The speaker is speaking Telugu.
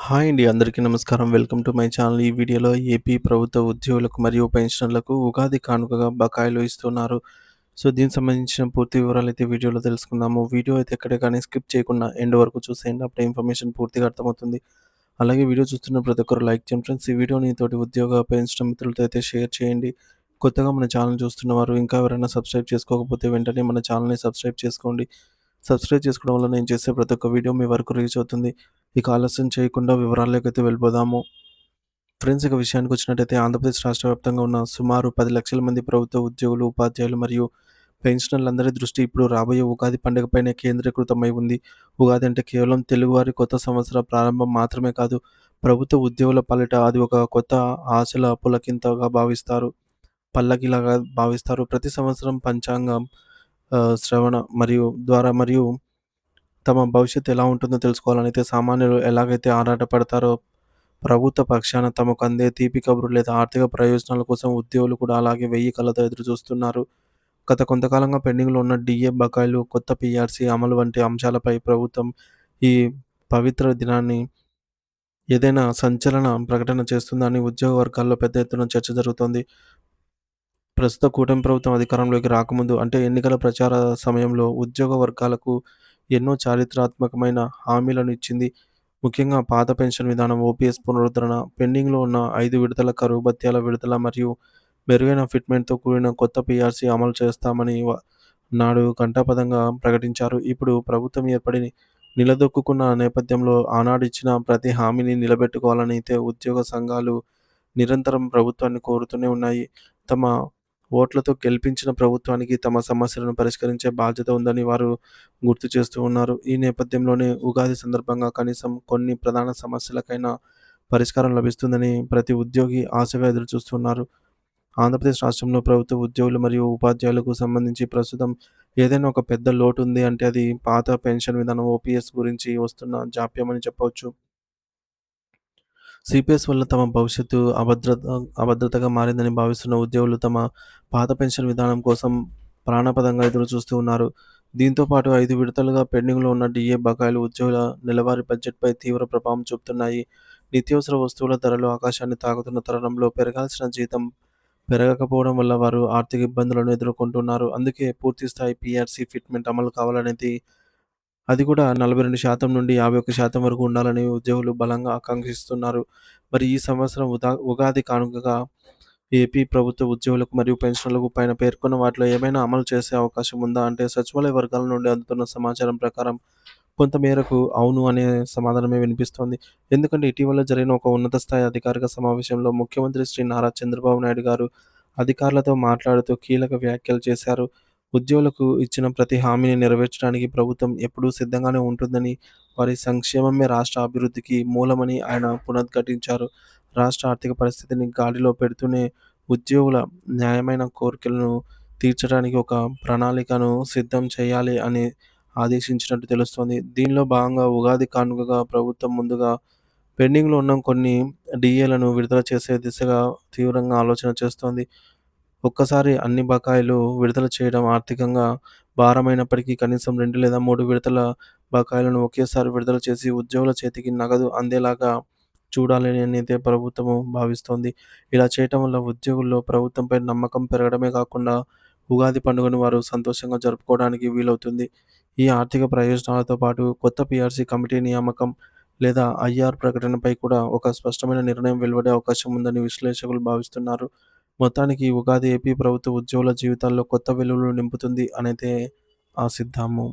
హాయ్ అండి. అందరికీ నమస్కారం. Welcome to my channel. ఈ వీడియోలో ఏపీ ప్రభుత్వ ఉద్యోగులకు మరియు పెన్షనర్లకు ఉగాది కానుకగా బకాయిలు ఇస్తున్నారు. దీనికి సంబంధించిన పూర్తి వివరాలైతే వీడియోలో తెలుసుకుందాము. వీడియో అయితే ఎక్కడ కానీ స్కిప్ చేయకుండా ఎండ్ వరకు చూసేయండి. అప్పుడే ఇన్ఫర్మేషన్ పూర్తిగా అర్థమవుతుంది. అలాగే వీడియో చూస్తున్న ప్రతి ఒక్కరు లైక్ చేయండి ఫ్రెండ్స్. ఈ వీడియోని తోటి ఉద్యోగ, పెన్షన్ మిత్రులతో అయితే షేర్ చేయండి. కొత్తగా మన ఛానల్ చూస్తున్నవారు ఇంకా ఎవరైనా సబ్స్క్రైబ్ చేసుకోకపోతే వెంటనే మన ఛానల్‌ని సబ్స్క్రైబ్ చేసుకోండి. సబ్స్క్రైబ్ చేసుకోవడం వల్ల నేను చేసే ప్రతి ఒక్క వీడియో మీ వరకు రీచ్ అవుతుంది. ఇక ఆలస్యం చేయకుండా వివరాల్లోకైతే వెళ్ళిపోదాము. ఫ్రెండ్స్, ఇక విషయానికొచ్చినట్టయితే ఆంధ్రప్రదేశ్ రాష్ట్ర వ్యాప్తంగా ఉన్న సుమారు 10,00,000 మంది ప్రభుత్వ ఉద్యోగులు, ఉపాధ్యాయులు మరియు పెన్షనర్లందరి దృష్టి ఇప్పుడు రాబోయే ఉగాది పండుగపైనే కేంద్రీకృతమై ఉంది. ఉగాది అంటే కేవలం తెలుగువారి కొత్త సంవత్సర ప్రారంభం మాత్రమే కాదు, ప్రభుత్వ ఉద్యోగుల పాలిట అది ఒక కొత్త ఆశల పులకింతగా భావిస్తారు. పల్లకిలాగా భావిస్తారు. ప్రతి సంవత్సరం పంచాంగం శ్రవణ మరియు తమ భవిష్యత్తు ఎలా ఉంటుందో తెలుసుకోవాలనైతే సామాన్యులు ఎలాగైతే ఆరాటపడతారో, ప్రభుత్వ పక్షాన తమకు అందే తీపి కబురు లేదా ఆర్థిక ప్రయోజనాల కోసం ఉద్యోగులు కూడా అలాగే వెయ్యి కళ్ళతో ఎదురుచూస్తున్నారు. గత కొంతకాలంగా పెండింగ్‌లో ఉన్న డీఏ బకాయిలు, కొత్త పీఆర్సీ అమలు వంటి అంశాలపై ప్రభుత్వం ఈ పవిత్ర దినాన్ని ఏదైనా సంచలన ప్రకటన చేస్తుందా అని ఉద్యోగ వర్గాల్లో పెద్ద ఎత్తున చర్చ జరుగుతోంది. ప్రస్తుత కూటమి ప్రభుత్వం అధికారంలోకి రాకముందు అంటే ఎన్నికల ప్రచార సమయంలో ఉద్యోగ వర్గాలకు ఎన్నో చారిత్రాత్మకమైన హామీలను ఇచ్చింది. ముఖ్యంగా పాత పెన్షన్ విధానం, ఓపీఎస్ పునరుద్ధరణ, పెండింగ్‌లో ఉన్న 5 విడతల కరువు భత్యాల విడుదల మరియు మెరుగైన ఫిట్‌మెంట్‌తో కూడిన కొత్త పీఆర్సీ అమలు చేస్తామని నాడు ఘంటాపథంగా ప్రకటించారు. ఇప్పుడు ప్రభుత్వం ఏర్పడి నిలదొక్కుకున్న నేపథ్యంలో ఆనాడు ఇచ్చిన ప్రతి హామీని నిలబెట్టుకోవాలని అయితే ఉద్యోగ సంఘాలు నిరంతరం ప్రభుత్వాన్ని కోరుతూనే ఉన్నాయి. తమ ఓట్లతో గెలిపించిన ప్రభుత్వానికి తమ సమస్యలను పరిష్కరించే బాధ్యత ఉందని వారు గుర్తు చేస్తూ ఉన్నారు. ఈ నేపథ్యంలోనే ఉగాది సందర్భంగా కనీసం కొన్ని ప్రధాన సమస్యలకైనా పరిష్కారం లభిస్తుందని ప్రతి ఉద్యోగి ఆశగా ఎదురుచూస్తున్నారు. ఆంధ్రప్రదేశ్ రాష్ట్రంలో ప్రభుత్వ ఉద్యోగులు మరియు ఉపాధ్యాయులకు సంబంధించి ప్రస్తుతం ఏదైనా ఒక పెద్ద లోటు ఉంది అంటే అది పాత పెన్షన్ విధానం ఓపీఎస్ గురించి వస్తున్న జాప్యం అని చెప్పవచ్చు. సిపిఎస్ వల్ల తమ భవిష్యత్తు అభద్రతగా మారిందని భావిస్తున్న ఉద్యోగులు తమ పాత పెన్షన్ విధానం కోసం ప్రాణపదంగా ఎదురుచూస్తూ ఉన్నారు. దీంతో పాటు 5 విడతలుగా పెండింగ్‌లో ఉన్న డీఏ బకాయిలు ఉద్యోగుల నెలవారీ బడ్జెట్‌పై తీవ్ర ప్రభావం చూపుతున్నాయి. నిత్యావసర వస్తువుల ధరలు ఆకాశాన్ని తాకుతున్న తరుణంలో పెరగాల్సిన జీతం పెరగకపోవడం వల్ల వారు ఆర్థిక ఇబ్బందులను ఎదుర్కొంటున్నారు. అందుకే పూర్తిస్థాయి పీఆర్సీ ఫిట్‌మెంట్ అమలు కావాలనేది, అది కూడా 42% నుండి 51% వరకు ఉండాలని ఉద్యోగులు బలంగా ఆకాంక్షిస్తున్నారు. మరి ఈ సంవత్సరం ఉగాది కానుకగా ఏపీ ప్రభుత్వ ఉద్యోగులకు మరియు పెన్షనర్లకు పైన పేర్కొన్న వాటిలో ఏమైనా అమలు చేసే అవకాశం ఉందా అంటే సచివాలయ వర్గాల నుండి అందుతున్న సమాచారం ప్రకారం కొంతమేరకు అవును అనే సమాధానమే వినిపిస్తోంది. ఎందుకంటే ఇటీవల జరిగిన ఒక ఉన్నత స్థాయి అధికారిక సమావేశంలో ముఖ్యమంత్రి శ్రీ నారా చంద్రబాబు నాయుడు గారు అధికారులతో మాట్లాడుతూ కీలక వ్యాఖ్యలు చేశారు. ఉద్యోగులకు ఇచ్చిన ప్రతి హామీని నెరవేర్చడానికి ప్రభుత్వం ఎప్పుడూ సిద్ధంగానే ఉంటుందని, వారి సంక్షేమమే రాష్ట్ర అభివృద్ధికి మూలమని ఆయన పునరుద్ఘాటించారు. రాష్ట్ర ఆర్థిక పరిస్థితిని గాడిలో పెడుతూనే ఉద్యోగుల న్యాయమైన కోరికలను తీర్చడానికి ఒక ప్రణాళికను సిద్ధం చేయాలి అని ఆదేశించినట్టు తెలుస్తోంది. దీనిలో భాగంగా ఉగాది కానుకగా ప్రభుత్వం ముందుగా పెండింగ్‌లో ఉన్న కొన్ని డీఏలను విడుదల చేసే దిశగా తీవ్రంగా ఆలోచన చేస్తోంది. ఒక్కసారి అన్ని బకాయిలు విడుదల చేయడం ఆర్థికంగా భారమైనప్పటికీ కనీసం 2 లేదా 3 విడతల బకాయిలను ఒకేసారి విడుదల చేసి ఉద్యోగుల చేతికి నగదు అందేలాగా చూడాలని అయితే ప్రభుత్వము భావిస్తోంది. ఇలా చేయటం వల్ల ఉద్యోగుల్లో ప్రభుత్వంపై నమ్మకం పెరగడమే కాకుండా ఉగాది పండుగను వారు సంతోషంగా జరుపుకోవడానికి వీలవుతుంది. ఈ ఆర్థిక ప్రయోజనాలతో పాటు కొత్త పీఆర్సీ కమిటీ నియామకం లేదా ఐఆర్ ప్రకటనపై కూడా ఒక స్పష్టమైన నిర్ణయం వెలువడే అవకాశం ఉందని విశ్లేషకులు భావిస్తున్నారు. మొత్తానికి ఈ ఉగాది ఏపీ ప్రభుత్వ ఉద్యోగుల జీవితాల్లో కొత్త వెలుగులు నింపుతుంది అనైతే ఆశిద్దాము.